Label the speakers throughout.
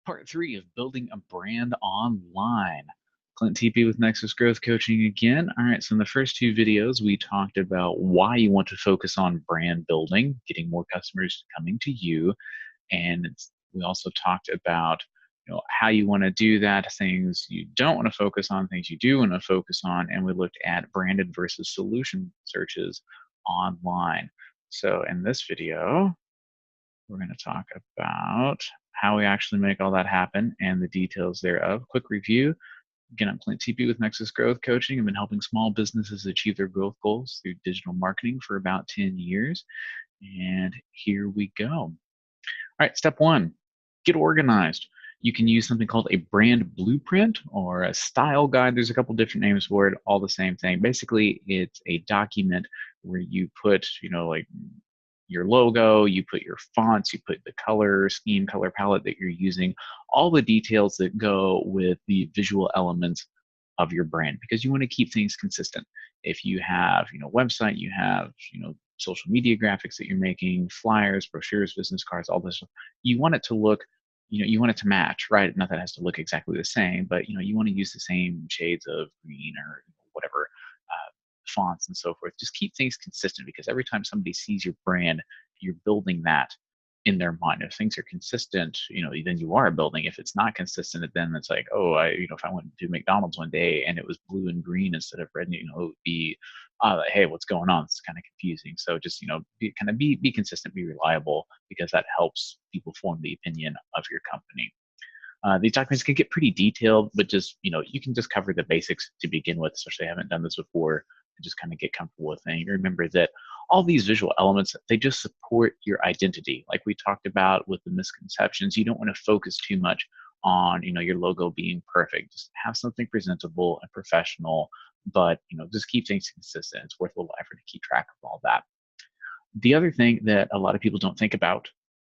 Speaker 1: Part 3 of building a brand online. Clint TP with Nexus Growth Coaching again. All right, so in the first two videos, we talked about why you want to focus on brand building, getting more customers coming to you. And we also talked about how you want to do that, things you don't want to focus on, things you do want to focus on. And we looked at branded versus solution searches online. So in this video, we're going to talk about how we actually make all that happen and the details thereof. Quick review. Again, I'm Clint TP with Nexus Growth Coaching. I've been helping small businesses achieve their growth goals through digital marketing for about 10 years. And here we go. All right, step one, get organized. You can use something called a brand blueprint or a style guide. There's a couple different names for it, all the same thing. Basically, it's a document where you put, like your logo, you put your fonts, you put the color scheme, color palette that you're using, all the details that go with the visual elements of your brand, because you want to keep things consistent. If you have, website, you have, social media graphics that you're making, flyers, brochures, business cards, all this stuff, you want it to look, you want it to match, right? Not that it has to look exactly the same, but you want to use the same shades of green or whatever fonts and so forth. Just keep things consistent, because every time somebody sees your brand, you're building that in their mind. If things are consistent, then you are building. If it's not consistent, then it's like, oh, if I went to McDonald's one day and it was blue and green instead of red, it would be, hey, what's going on? It's kind of confusing. So just, be consistent, be reliable, because that helps people form the opinion of your company. These documents can get pretty detailed, but just, you can just cover the basics to begin with, especially if you haven't done this before, and just kind of get comfortable with it. And remember that all these visual elements, they just support your identity. Like we talked about with the misconceptions, you don't want to focus too much on, your logo being perfect. Just have something presentable and professional, but, just keep things consistent. It's worth a little effort to keep track of all that. The other thing that a lot of people don't think about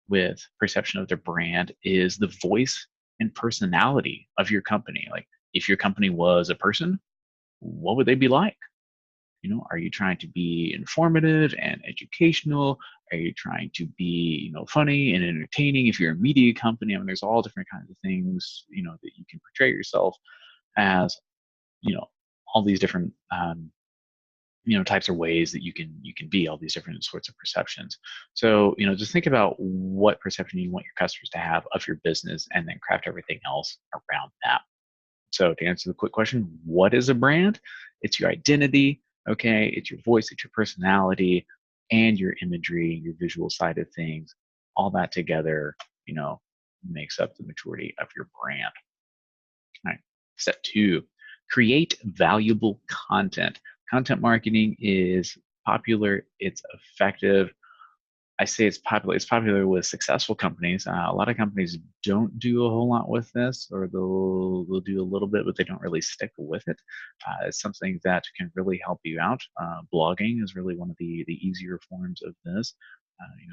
Speaker 1: with perception of their brand is the voice and personality of your company. Like, if your company was a person, what would they be like? Are you trying to be informative and educational? Are you trying to be, funny and entertaining? If you're a media company, there's all different kinds of things, that you can portray yourself as, all these different types of ways that you can be, all these different sorts of perceptions. So just think about what perception you want your customers to have of your business, and then craft everything else around that. So to answer the quick question, what is a brand? It's your identity, okay? It's your voice, it's your personality, and your imagery, your visual side of things. All that together, makes up the majority of your brand. All right. Step two, create valuable content. Content marketing is popular, it's effective. I say it's popular. It's popular with successful companies. A lot of companies don't do a whole lot with this, or they'll do a little bit, but they don't really stick with it. It's something that can really help you out. Blogging is really one of the easier forms of this.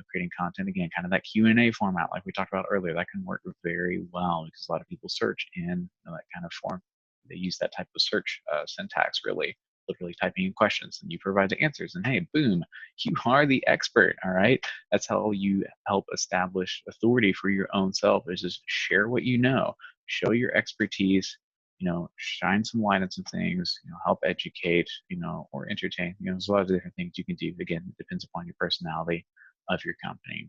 Speaker 1: Creating content, again, kind of that Q&A format like we talked about earlier, that can work very well, because a lot of people search in that kind of form. They use that type of search syntax, really, literally typing in questions, and you provide the answers, and hey, boom, you are the expert. All right, that's how you help establish authority for your own self, is just share what you know, show your expertise, shine some light on some things, help educate, or entertain. There's a lot of different things you can do. Again, it depends upon your personality of your company.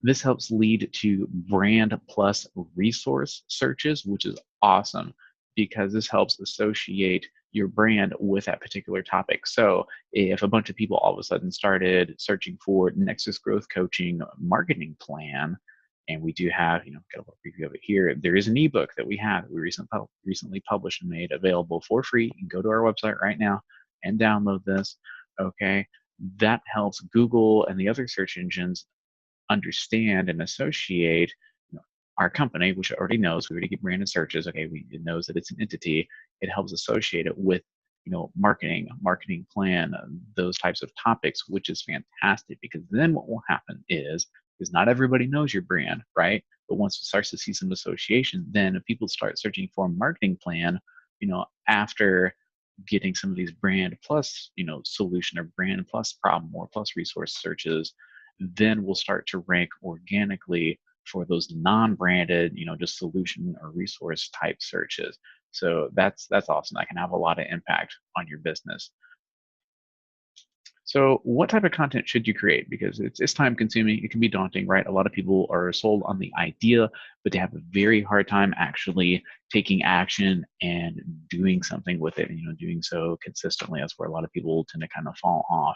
Speaker 1: This helps lead to brand plus resource searches, which is awesome, because this helps associate your brand with that particular topic. So if a bunch of people all of a sudden started searching for Nexus Growth Coaching marketing plan, and we do have, got a little preview of it here, there is an ebook that we recently published and made available for free. You can go to our website right now and download this, okay? That helps Google and the other search engines understand and associate our company, which it already knows. We already get branded searches. Okay, it knows that it's an entity. It helps associate it with marketing plan, those types of topics, which is fantastic, because then what will happen is not everybody knows your brand, right? But once it starts to see some association, then if people start searching for a marketing plan, after getting some of these brand plus, solution or brand plus problem or plus resource searches, then we'll start to rank organically for those non-branded, just solution or resource type searches. So that's awesome. That can have a lot of impact on your business. So what type of content should you create? Because it's time consuming. It can be daunting, right? A lot of people are sold on the idea, but they have a very hard time actually taking action and doing something with it, and doing so consistently. That's where a lot of people tend to kind of fall off.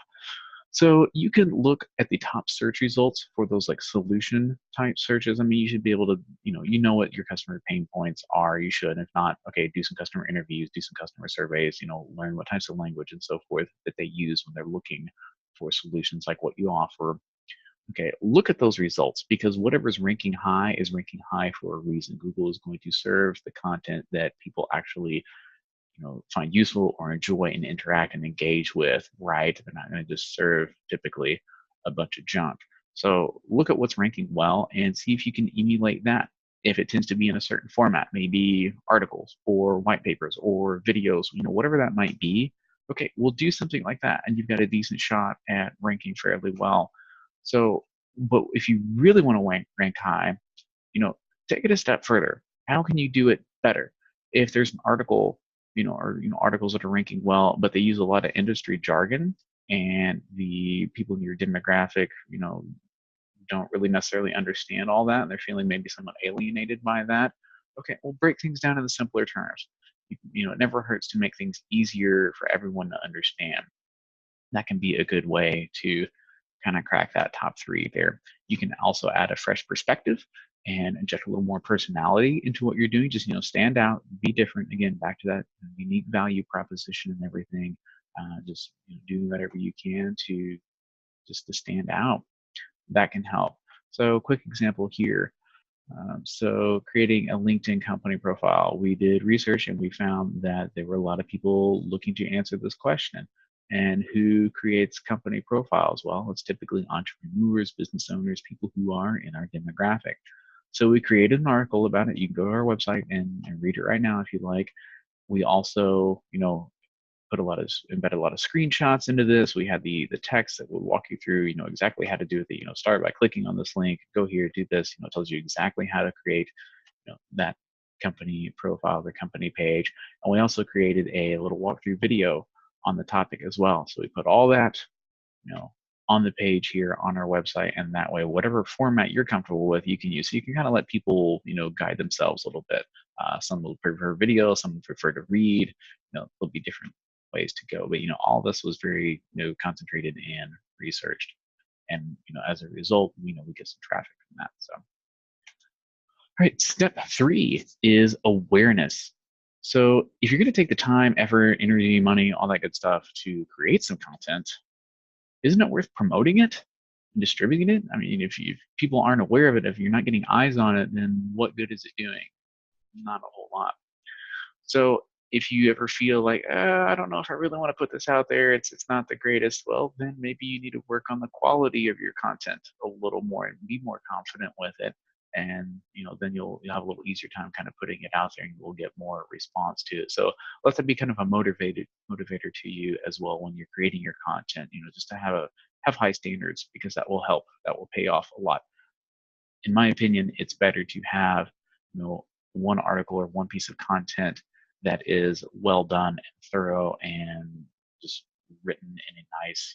Speaker 1: So you can look at the top search results for those like solution type searches. I mean, you should be able to, you know what your customer pain points are. You should. If not, okay, do some customer interviews, do some customer surveys, learn what types of language and so forth that they use when they're looking for solutions like what you offer. Okay, look at those results, because whatever's ranking high is ranking high for a reason. Google is going to serve the content that people actually find useful or enjoy and interact and engage with, right? They're not going to just serve typically a bunch of junk. So look at what's ranking well and see if you can emulate that. If it tends to be in a certain format, maybe articles or white papers or videos, whatever that might be, okay, we'll do something like that, and you've got a decent shot at ranking fairly well. So, but if you really want to rank high, take it a step further. How can you do it better? If there's an article, or articles that are ranking well, but they use a lot of industry jargon, and the people in your demographic, don't really necessarily understand all that, and they're feeling maybe somewhat alienated by that. Okay, we'll break things down into simpler terms. It never hurts to make things easier for everyone to understand. That can be a good way to kind of crack that top three there. You can also add a fresh perspective and inject a little more personality into what you're doing. Just stand out, be different. Again, back to that unique value proposition and everything. Just do whatever you can to just to stand out. That can help. So, quick example here. So creating a LinkedIn company profile, we did research and we found that there were a lot of people looking to answer this question. And who creates company profiles? Well, it's typically entrepreneurs, business owners, people who are in our demographic. So we created an article about it. You can go to our website and read it right now if you like. We also, embedded a lot of screenshots into this. We had the text that would walk you through, exactly how to do it. Start by clicking on this link, go here, do this. It tells you exactly how to create, that company profile, the company page. And we also created a little walkthrough video on the topic as well. So we put all that, on the page here on our website, and that way, whatever format you're comfortable with, you can use. So you can kind of let people, guide themselves a little bit. Some will prefer video, some prefer to read. There'll be different ways to go, but all this was very concentrated and researched, and as a result, we get some traffic from that. So, all right, step 3 is awareness. So if you're going to take the time, effort, energy, money, all that good stuff to create some content, isn't it worth promoting it and distributing it? I mean, if people aren't aware of it, if you're not getting eyes on it, then what good is it doing? Not a whole lot. So if you ever feel like, I don't know if I really want to put this out there, it's not the greatest, well, then maybe you need to work on the quality of your content a little more and be more confident with it. And then you'll have a little easier time kind of putting it out there, and you'll get more response to it. So let that be kind of a motivator to you as well when you're creating your content. Just to have high standards, because that will help. That will pay off a lot. In my opinion, it's better to have one article or one piece of content that is well done and thorough and just written in a nice,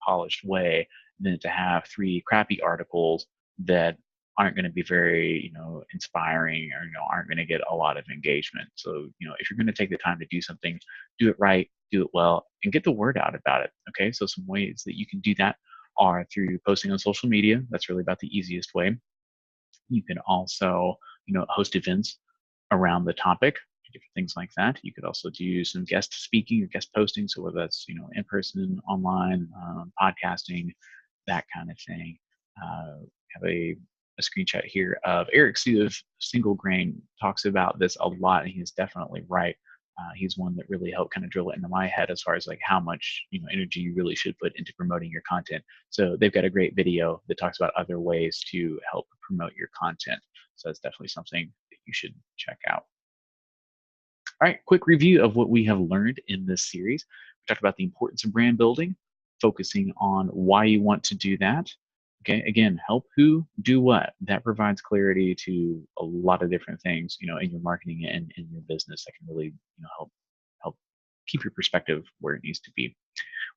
Speaker 1: polished way, than to have 3 crappy articles that aren't going to be very, inspiring, or aren't going to get a lot of engagement. So, if you're going to take the time to do something, do it right, do it well, and get the word out about it. Okay, so some ways that you can do that are through posting on social media. That's really about the easiest way. You can also, host events around the topic, different things like that. You could also do some guest speaking or guest posting, so whether that's in person, online, podcasting, that kind of thing. Have a screenshot here of Eric Sue of Single Grain talks about this a lot, and he is definitely right. He's one that really helped kind of drill it into my head as far as like how much energy you really should put into promoting your content. So they've got a great video that talks about other ways to help promote your content. So that's definitely something that you should check out. All right, quick review of what we have learned in this series. We talked about the importance of brand building, focusing on why you want to do that, Okay, again, help who, do what. That provides clarity to a lot of different things, in your marketing and in your business that can really, help keep your perspective where it needs to be.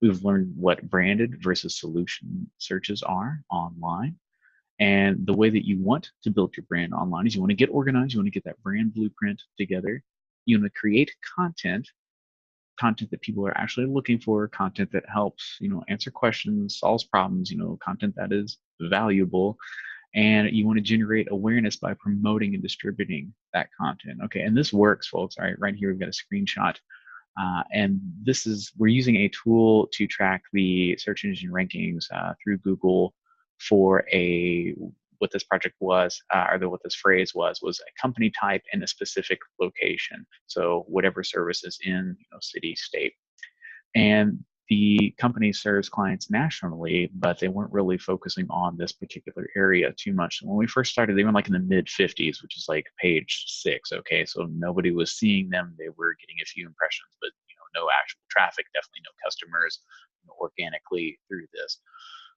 Speaker 1: We've learned what branded versus solution searches are online. And the way that you want to build your brand online is you want to get organized, you want to get that brand blueprint together, you want to create content that people are actually looking for, content that helps, answer questions, solves problems, content that is valuable, and you want to generate awareness by promoting and distributing that content. Okay, and this works, folks. All right, right here we've got a screenshot. And we're using a tool to track the search engine rankings through Google for what this project was, what this phrase was a company type in a specific location. So whatever service is in, city, state. And the company serves clients nationally, but they weren't really focusing on this particular area too much. When we first started, they were like in the mid 50s, which is like page 6. Okay, so nobody was seeing them. They were getting a few impressions, but no actual traffic, definitely no customers organically through this.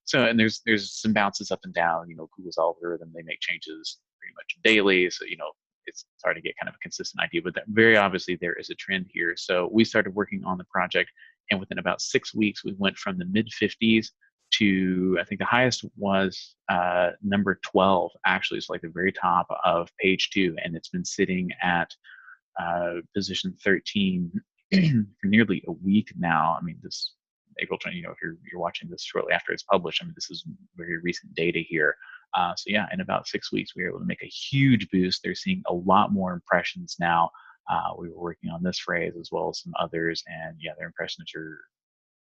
Speaker 1: So, and there's some bounces up and down. Google's algorithm, they make changes pretty much daily. So, it's hard to get kind of a consistent idea, but very obviously there is a trend here. So we started working on the project, and within about 6 weeks, we went from the mid 50s to, I think the highest was number 12, actually. It's like the very top of page 2, and it's been sitting at position 13 for nearly a week now. I mean, this April 20, if you're watching this shortly after it's published, I mean, this is very recent data here. So yeah, in about 6 weeks, we were able to make a huge boost. They're seeing a lot more impressions now. We were working on this phrase as well as some others, and yeah, their impressions are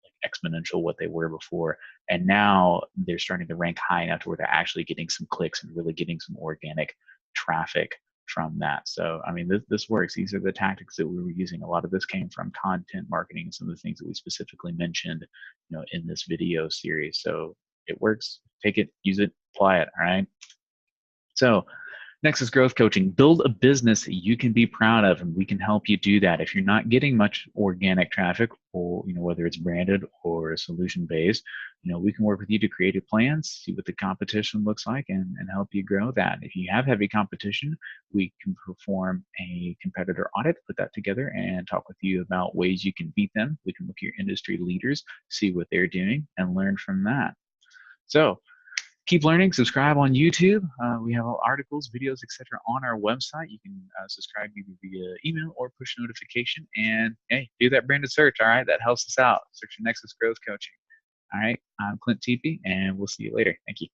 Speaker 1: like exponential what they were before. And now they're starting to rank high enough to where they're actually getting some clicks and really getting some organic traffic from that. So, I mean, this works. These are the tactics that we were using. A lot of this came from content marketing, some of the things that we specifically mentioned, in this video series. So it works. Take it, use it, apply it. All right. So next is growth coaching. Build a business that you can be proud of, and we can help you do that. If you're not getting much organic traffic, or whether it's branded or solution based, we can work with you to create a plan, see what the competition looks like, and help you grow that. If you have heavy competition, we can perform a competitor audit, put that together, and talk with you about ways you can beat them. We can look at your industry leaders, see what they're doing, and learn from that. So keep learning. Subscribe on YouTube. We have articles, videos, etc. on our website. You can subscribe either via email or push notification. And hey, do that branded search. All right, that helps us out. Search for Nexus Growth Coaching. All right, I'm Clint Teepee, and we'll see you later. Thank you.